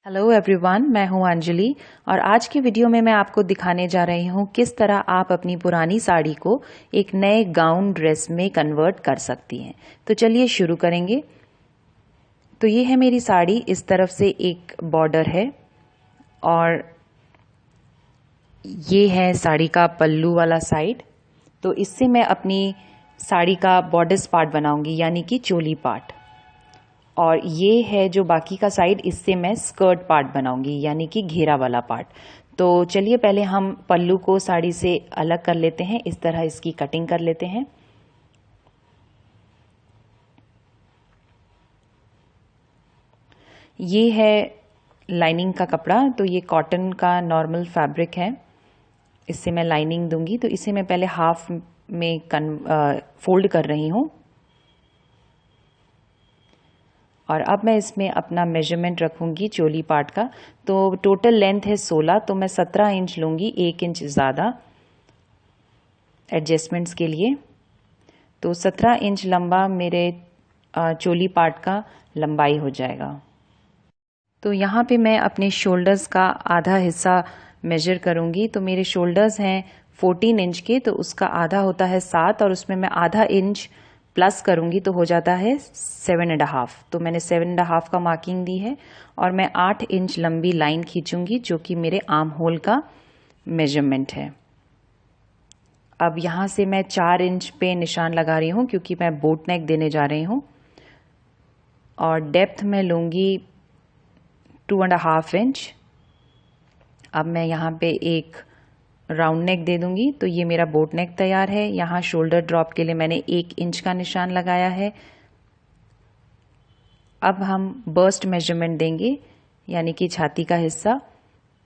Hello everyone, मैं हूं अंजलि और आज की वीडियो में मैं आपको दिखाने जा रही हूं किस तरह आप अपनी पुरानी साड़ी को एक नए गाउन ड्रेस में कन्वर्ट कर सकती हैं। तो चलिए शुरू करेंगे। तो ये है मेरी साड़ी, इस तरफ से एक बॉर्डर है और ये है साड़ी का पल्लू वाला साइड। तो इससे मैं अपनी साड़ी का बॉर्डर्स पार्ट बनाऊंगी, यानी कि चोली पार्ट। और ये है जो बाकी का साइड, इससे मैं स्कर्ट पार्ट बनाऊंगी, यानी कि घेरा वाला पार्ट। तो चलिए पहले हम पल्लू को साड़ी से अलग कर लेते हैं। इस तरह इसकी कटिंग कर लेते हैं। ये है लाइनिंग का कपड़ा, तो ये कॉटन का नॉर्मल फैब्रिक है। इससे मैं लाइनिंग दूंगी। तो इसे मैं पहले हाफ में फोल्ड कर रही हूँ और अब मैं इसमें अपना मेजरमेंट रखूंगी चोली पार्ट का। तो टोटल लेंथ है 16, तो मैं 17 इंच लूंगी, 1 इंच ज़्यादा एडजस्टमेंट्स के लिए। तो 17 इंच लंबा मेरे चोली पार्ट का लंबाई हो जाएगा। तो यहाँ पे मैं अपने शोल्डर्स का आधा हिस्सा मेजर करूँगी। तो मेरे शोल्डर्स हैं 14 इंच के, तो उसका आधा होता है 7 और उसमें मैं आधा इंच प्लस करूँगी तो हो जाता है 7.5। तो मैंने 7.5 का मार्किंग दी है और मैं 8 इंच लंबी लाइन खींचूंगी, जो कि मेरे आर्म होल का मेजरमेंट है। अब यहाँ से मैं 4 इंच पे निशान लगा रही हूँ, क्योंकि मैं बोट नेक देने जा रही हूँ। और डेप्थ में लूँगी 2.5 इंच। अब मैं यहाँ पे एक राउंड नेक दे दूंगी। तो ये मेरा बोट नेक तैयार है। यहाँ शोल्डर ड्रॉप के लिए मैंने 1 इंच का निशान लगाया है। अब हम बस्ट मेजरमेंट देंगे, यानी कि छाती का हिस्सा।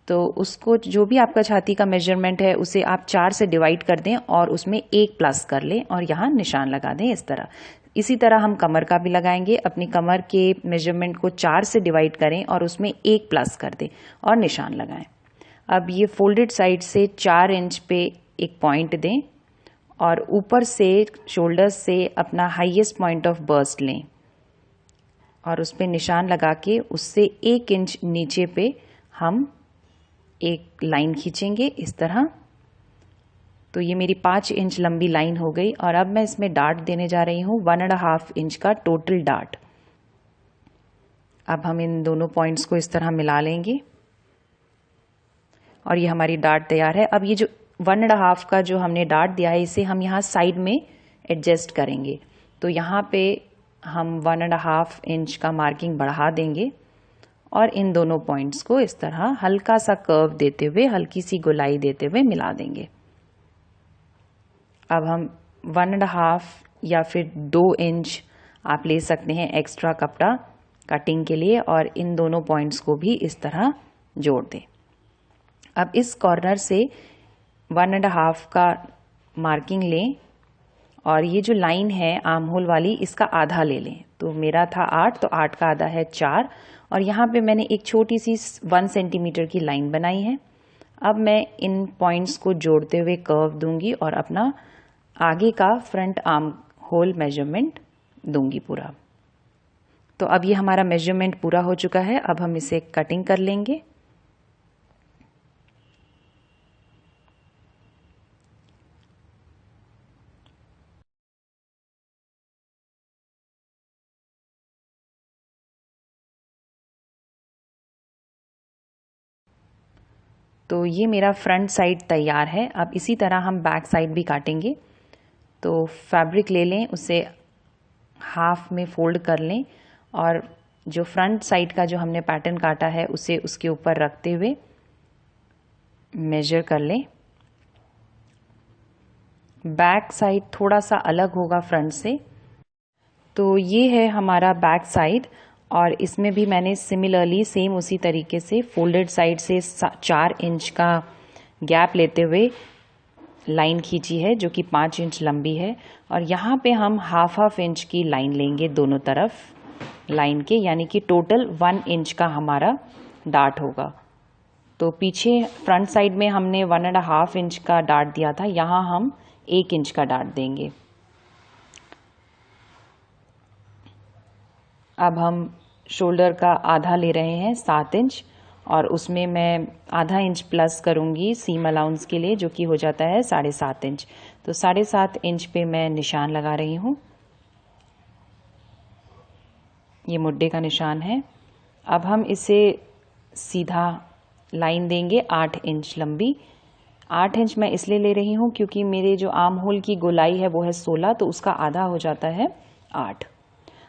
तो उसको, जो भी आपका छाती का मेजरमेंट है, उसे आप 4 से डिवाइड कर दें और उसमें 1 प्लस कर लें और यहाँ निशान लगा दें इस तरह। इसी तरह हम कमर का भी लगाएंगे। अपनी कमर के मेजरमेंट को 4 से डिवाइड करें और उसमें 1 प्लस कर दें और निशान लगाएं। अब ये फोल्डेड साइड से 4 इंच पे एक पॉइंट दें और ऊपर से शोल्डर से अपना हाईएस्ट पॉइंट ऑफ बर्स्ट लें और उस पर निशान लगा के उससे 1 इंच नीचे पे हम एक लाइन खींचेंगे इस तरह। तो ये मेरी 5 इंच लंबी लाइन हो गई और अब मैं इसमें डार्ट देने जा रही हूँ 1.5 इंच का टोटल डार्ट। अब हम इन दोनों पॉइंट्स को इस तरह मिला लेंगे और ये हमारी डार्ट तैयार है। अब ये जो 1.5 का जो हमने डार्ट दिया है, इसे हम यहाँ साइड में एडजस्ट करेंगे। तो यहाँ पे हम 1.5 इंच का मार्किंग बढ़ा देंगे और इन दोनों पॉइंट्स को इस तरह हल्का सा कर्व देते हुए, हल्की सी गोलाई देते हुए मिला देंगे। अब हम 1.5 या फिर 2 इंच आप ले सकते हैं एक्स्ट्रा कपड़ा कटिंग के लिए और इन दोनों पॉइंट्स को भी इस तरह जोड़ दें। अब इस कॉर्नर से 1.5 का मार्किंग लें और ये जो लाइन है आर्म होल वाली, इसका आधा ले लें। तो मेरा था 8, तो 8 का आधा है 4 और यहाँ पे मैंने एक छोटी सी 1 सेंटीमीटर की लाइन बनाई है। अब मैं इन पॉइंट्स को जोड़ते हुए कर्व दूंगी और अपना आगे का फ्रंट आर्म होल मेजरमेंट दूंगी पूरा। तो अब ये हमारा मेजरमेंट पूरा हो चुका है। अब हम इसे कटिंग कर लेंगे। तो ये मेरा फ्रंट साइड तैयार है। अब इसी तरह हम बैक साइड भी काटेंगे। तो फैब्रिक ले लें, उसे हाफ में फोल्ड कर लें और जो फ्रंट साइड का जो हमने पैटर्न काटा है उसे उसके ऊपर रखते हुए मेजर कर लें। बैक साइड थोड़ा सा अलग होगा फ्रंट से। तो ये है हमारा बैक साइड और इसमें भी मैंने सिमिलरली सेम उसी तरीके से फोल्डेड साइड से 4 इंच का गैप लेते हुए लाइन खींची है, जो कि 5 इंच लंबी है। और यहाँ पे हम हाफ इंच की लाइन लेंगे दोनों तरफ लाइन के, यानी कि टोटल 1 इंच का हमारा डार्ट होगा। तो पीछे फ्रंट साइड में हमने 1.5 इंच का डार्ट दिया था, यहाँ हम 1 इंच का डार्ट देंगे। अब हम शोल्डर का आधा ले रहे हैं 7 इंच, और उसमें मैं आधा इंच प्लस करूँगी सीम अलाउंस के लिए, जो कि हो जाता है 7.5 इंच। तो 7.5 इंच पे मैं निशान लगा रही हूँ। ये मुड्डे का निशान है। अब हम इसे सीधा लाइन देंगे 8 इंच लंबी। 8 इंच मैं इसलिए ले रही हूँ क्योंकि मेरे जो आर्म होल की गोलाई है वो है 16, तो उसका आधा हो जाता है 8।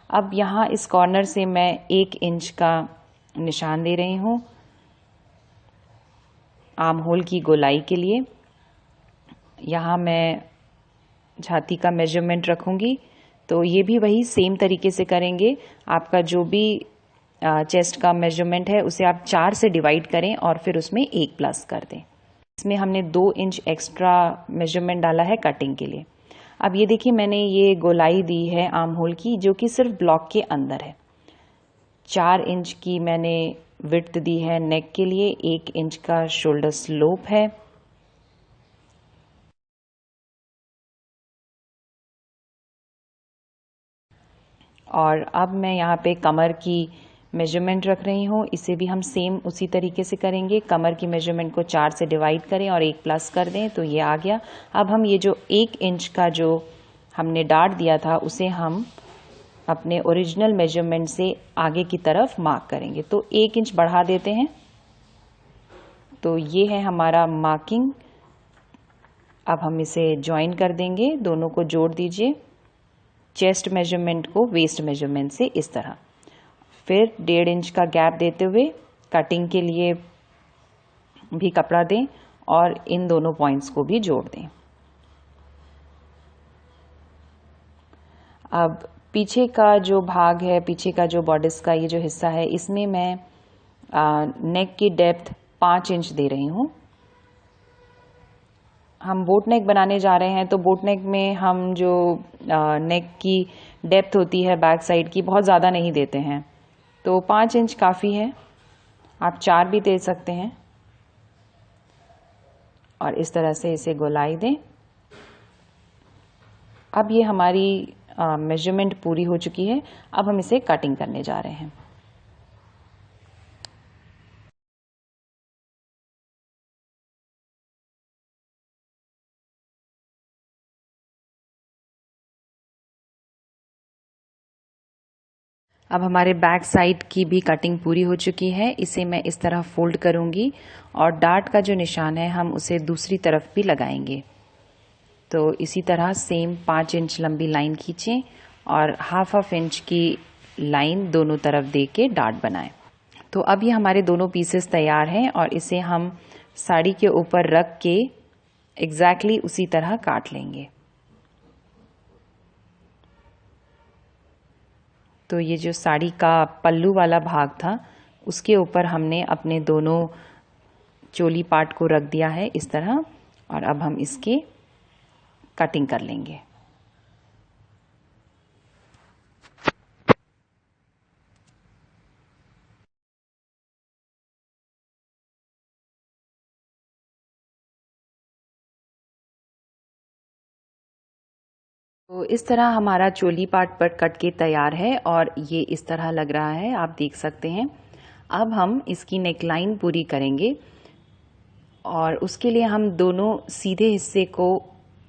अब यहाँ इस कॉर्नर से मैं 1 इंच का निशान दे रही हूँ आर्म होल की गोलाई के लिए। यहाँ मैं छाती का मेजरमेंट रखूँगी, तो ये भी वही सेम तरीके से करेंगे। आपका जो भी चेस्ट का मेजरमेंट है उसे आप 4 से डिवाइड करें और फिर उसमें 1 प्लस कर दें। इसमें हमने 2 इंच एक्स्ट्रा मेजरमेंट डाला है कटिंग के लिए। अब ये देखिए, मैंने ये गोलाई दी है आर्म होल की, जो कि सिर्फ ब्लॉक के अंदर है। 4 इंच की मैंने विड्थ दी है नेक के लिए, 1 इंच का शोल्डर स्लोप है। और अब मैं यहाँ पे कमर की मेजरमेंट रख रही हूँ। इसे भी हम सेम उसी तरीके से करेंगे। कमर की मेजरमेंट को 4 से डिवाइड करें और 1 प्लस कर दें, तो ये आ गया। अब हम ये जो 1 इंच का जो हमने डार्ट दिया था उसे हम अपने ओरिजिनल मेजरमेंट से आगे की तरफ मार्क करेंगे। तो 1 इंच बढ़ा देते हैं। तो ये है हमारा मार्किंग। अब हम इसे ज्वाइन कर देंगे, दोनों को जोड़ दीजिए, चेस्ट मेजरमेंट को वेस्ट मेजरमेंट से इस तरह। फिर 1.5 इंच का गैप देते हुए कटिंग के लिए भी कपड़ा दें और इन दोनों पॉइंट्स को भी जोड़ दें। अब पीछे का जो भाग है, पीछे का जो बॉडिस का ये जो हिस्सा है, इसमें मैं नेक की डेप्थ 5 इंच दे रही हूँ। हम बोट नेक बनाने जा रहे हैं, तो बोट नेक में हम जो नेक की डेप्थ होती है बैक साइड की, बहुत ज़्यादा नहीं देते हैं, तो 5 इंच काफ़ी है। आप 4 भी दे सकते हैं। और इस तरह से इसे गोलाई दें। अब ये हमारी मेजरमेंट पूरी हो चुकी है। अब हम इसे कटिंग करने जा रहे हैं। अब हमारे बैक साइड की भी कटिंग पूरी हो चुकी है। इसे मैं इस तरह फोल्ड करूंगी और डार्ट का जो निशान है हम उसे दूसरी तरफ भी लगाएंगे। तो इसी तरह सेम 5 इंच लंबी लाइन खींचें और हाफ इंच की लाइन दोनों तरफ दे के डार्ट बनाएं। तो अब ये हमारे दोनों पीसेस तैयार हैं और इसे हम साड़ी के ऊपर रख के एग्जैक्टली उसी तरह काट लेंगे। तो ये जो साड़ी का पल्लू वाला भाग था उसके ऊपर हमने अपने दोनों चोली पार्ट को रख दिया है इस तरह, और अब हम इसके कटिंग कर लेंगे। तो इस तरह हमारा चोली पार्ट पर कट के तैयार है और ये इस तरह लग रहा है, आप देख सकते हैं। अब हम इसकी नेकलाइन पूरी करेंगे और उसके लिए हम दोनों सीधे हिस्से को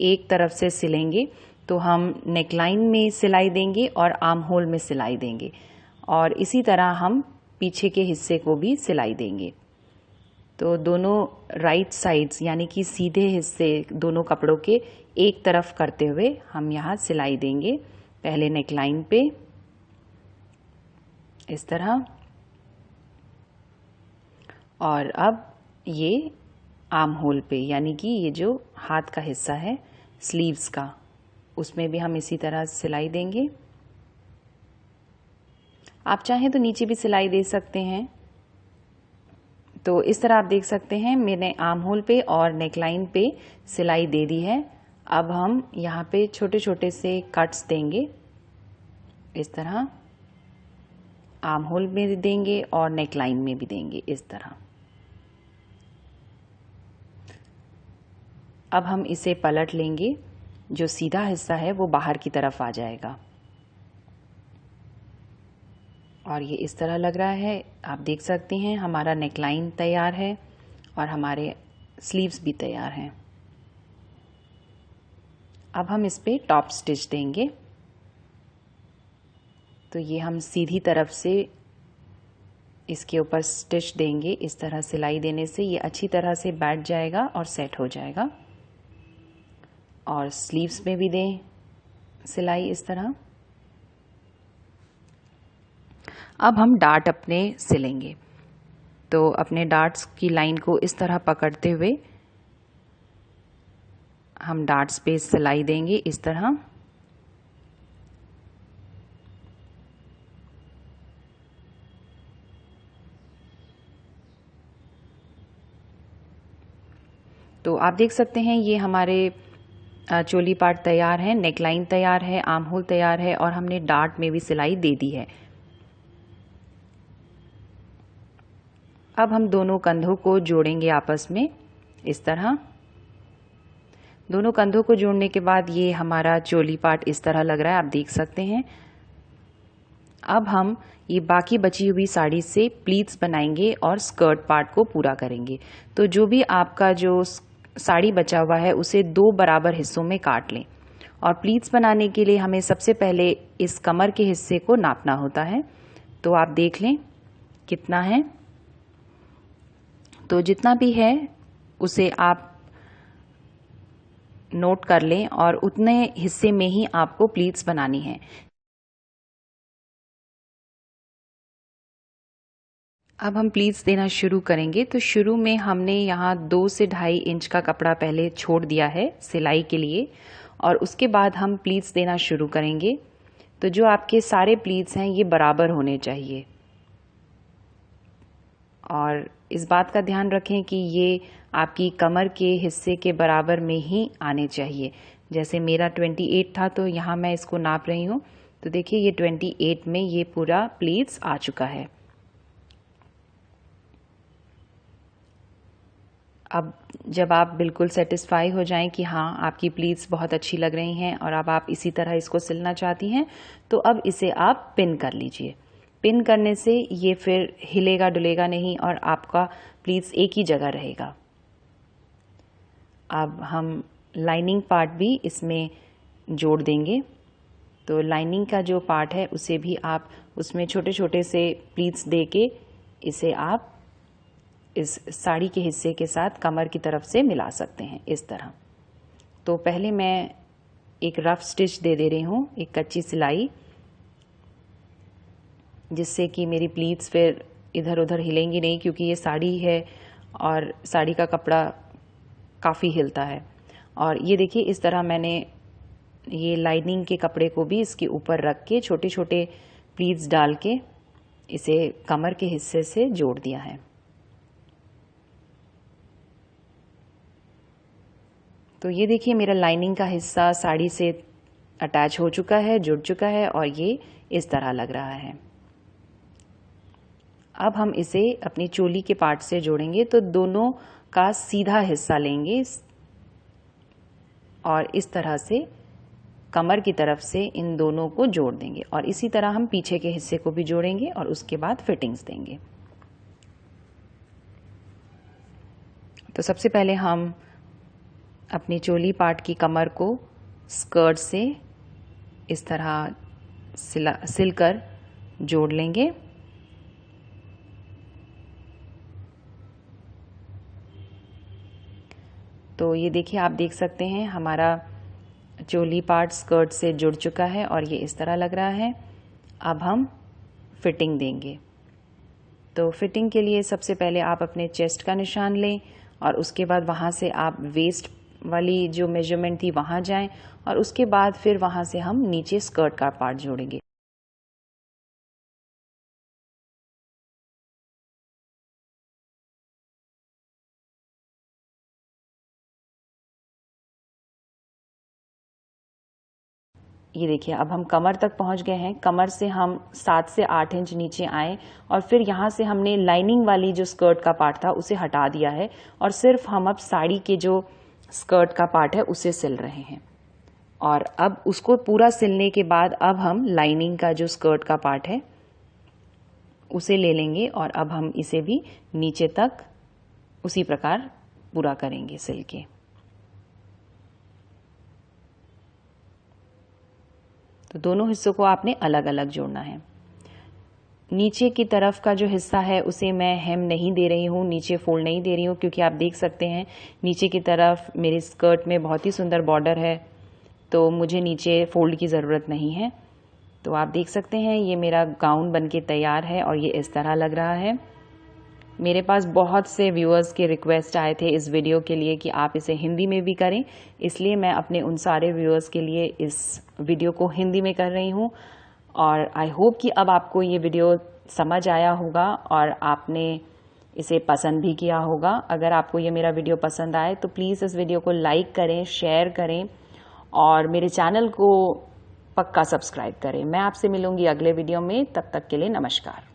एक तरफ से सिलेंगे। तो हम नेकलाइन में सिलाई देंगे और आर्म होल में सिलाई देंगे, और इसी तरह हम पीछे के हिस्से को भी सिलाई देंगे। तो दोनों राइट साइड्स यानी कि सीधे हिस्से दोनों कपड़ों के एक तरफ करते हुए हम यहाँ सिलाई देंगे। पहले नेकलाइन पे इस तरह, और अब ये आर्म होल पे यानी कि ये जो हाथ का हिस्सा है स्लीव्स का, उसमें भी हम इसी तरह सिलाई देंगे। आप चाहें तो नीचे भी सिलाई दे सकते हैं। तो इस तरह आप देख सकते हैं मैंने आर्म होल पे और नेकलाइन पे सिलाई दे दी है। अब हम यहाँ पे छोटे छोटे से कट्स देंगे इस तरह, आर्म होल में भी देंगे और नेकलाइन में भी देंगे इस तरह। अब हम इसे पलट लेंगे, जो सीधा हिस्सा है वो बाहर की तरफ आ जाएगा और ये इस तरह लग रहा है। आप देख सकते हैं हमारा नेकलाइन तैयार है और हमारे स्लीव्स भी तैयार हैं। अब हम इस पे टॉप स्टिच देंगे। तो ये हम सीधी तरफ से इसके ऊपर स्टिच देंगे। इस तरह सिलाई देने से ये अच्छी तरह से बैठ जाएगा और सेट हो जाएगा। और स्लीव्स में भी दें सिलाई इस तरह। अब हम डार्ट अपने सिलेंगे। तो अपने डार्ट्स की लाइन को इस तरह पकड़ते हुए हम डार्ट्स पे सिलाई देंगे इस तरह। तो आप देख सकते हैं ये हमारे चोली पार्ट तैयार है, नेकलाइन तैयार है, आर्म होल तैयार है और हमने डार्ट में भी सिलाई दे दी है। अब हम दोनों कंधों को जोड़ेंगे आपस में इस तरह। दोनों कंधों को जोड़ने के बाद ये हमारा चोली पार्ट इस तरह लग रहा है, आप देख सकते हैं। अब हम ये बाकी बची हुई साड़ी से प्लीट्स बनाएंगे और स्कर्ट पार्ट को पूरा करेंगे। तो जो भी आपका जो साड़ी बचा हुआ है उसे 2 बराबर हिस्सों में काट लें। और प्लीट्स बनाने के लिए हमें सबसे पहले इस कमर के हिस्से को नापना होता है। तो आप देख लें कितना है। तो जितना भी है उसे आप नोट कर लें और उतने हिस्से में ही आपको प्लीट्स बनानी है। अब हम प्लीट्स देना शुरू करेंगे। तो शुरू में हमने यहाँ 2 से 2.5 इंच का कपड़ा पहले छोड़ दिया है सिलाई के लिए और उसके बाद हम प्लीट्स देना शुरू करेंगे। तो जो आपके सारे प्लीट्स हैं ये बराबर होने चाहिए और इस बात का ध्यान रखें कि ये आपकी कमर के हिस्से के बराबर में ही आने चाहिए। जैसे मेरा 28 था तो यहाँ मैं इसको नाप रही हूँ। तो देखिए ये 28 में ये पूरा प्लीट्स आ चुका है। अब जब आप बिल्कुल सेटिस्फाई हो जाएं कि हाँ आपकी प्लीट्स बहुत अच्छी लग रही हैं और अब आप इसी तरह इसको सिलना चाहती हैं तो अब इसे आप पिन कर लीजिए। पिन करने से ये फिर हिलेगा डुलेगा नहीं और आपका प्लीट्स एक ही जगह रहेगा। अब हम लाइनिंग पार्ट भी इसमें जोड़ देंगे। तो लाइनिंग का जो पार्ट है उसे भी आप उसमें छोटे छोटे से प्लीट्स दे के इसे आप इस साड़ी के हिस्से के साथ कमर की तरफ से मिला सकते हैं इस तरह। तो पहले मैं एक रफ स्टिच दे रही हूँ, एक कच्ची सिलाई, जिससे कि मेरी प्लीट्स फिर इधर उधर हिलेंगी नहीं क्योंकि ये साड़ी है और साड़ी का कपड़ा काफ़ी हिलता है। और ये देखिए इस तरह मैंने ये लाइनिंग के कपड़े को भी इसके ऊपर रख के छोटे छोटे प्लीट्स डाल के इसे कमर के हिस्से से जोड़ दिया है। तो ये देखिए मेरा लाइनिंग का हिस्सा साड़ी से अटैच हो चुका है, जुड़ चुका है और ये इस तरह लग रहा है। अब हम इसे अपनी चोली के पार्ट से जोड़ेंगे। तो दोनों का सीधा हिस्सा लेंगे और इस तरह से कमर की तरफ से इन दोनों को जोड़ देंगे और इसी तरह हम पीछे के हिस्से को भी जोड़ेंगे और उसके बाद फिटिंग्स देंगे। तो सबसे पहले हम अपनी चोली पार्ट की कमर को स्कर्ट से इस तरह सिलकर जोड़ लेंगे। तो ये देखिए आप देख सकते हैं हमारा चोली पार्ट स्कर्ट से जुड़ चुका है और ये इस तरह लग रहा है। अब हम फिटिंग देंगे। तो फिटिंग के लिए सबसे पहले आप अपने चेस्ट का निशान लें और उसके बाद वहाँ से आप वेस्ट वाली जो मेजरमेंट थी वहाँ जाएं और उसके बाद फिर वहाँ से हम नीचे स्कर्ट का पार्ट जोड़ेंगे। ये देखिए अब हम कमर तक पहुंच गए हैं। कमर से हम 7 से 8 इंच नीचे आए और फिर यहाँ से हमने लाइनिंग वाली जो स्कर्ट का पार्ट था उसे हटा दिया है और सिर्फ हम अब साड़ी के जो स्कर्ट का पार्ट है उसे सिल रहे हैं। और अब उसको पूरा सिलने के बाद अब हम लाइनिंग का जो स्कर्ट का पार्ट है उसे ले लेंगे और अब हम इसे भी नीचे तक उसी प्रकार पूरा करेंगे सिल के। तो दोनों हिस्सों को आपने अलग अलग जोड़ना है। नीचे की तरफ का जो हिस्सा है उसे मैं हेम नहीं दे रही हूँ, नीचे फोल्ड नहीं दे रही हूँ, क्योंकि आप देख सकते हैं नीचे की तरफ मेरी स्कर्ट में बहुत ही सुंदर बॉर्डर है, तो मुझे नीचे फोल्ड की ज़रूरत नहीं है। तो आप देख सकते हैं ये मेरा गाउन बनके तैयार है और ये इस तरह लग रहा है। मेरे पास बहुत से व्यूअर्स के रिक्वेस्ट आए थे इस वीडियो के लिए कि आप इसे हिंदी में भी करें, इसलिए मैं अपने उन सारे व्यूअर्स के लिए इस वीडियो को हिंदी में कर रही हूँ। और आई होप कि अब आपको ये वीडियो समझ आया होगा और आपने इसे पसंद भी किया होगा। अगर आपको ये मेरा वीडियो पसंद आए तो प्लीज़ इस वीडियो को लाइक करें, शेयर करें और मेरे चैनल को पक्का सब्सक्राइब करें। मैं आपसे मिलूंगी अगले वीडियो में, तब तक के लिए नमस्कार।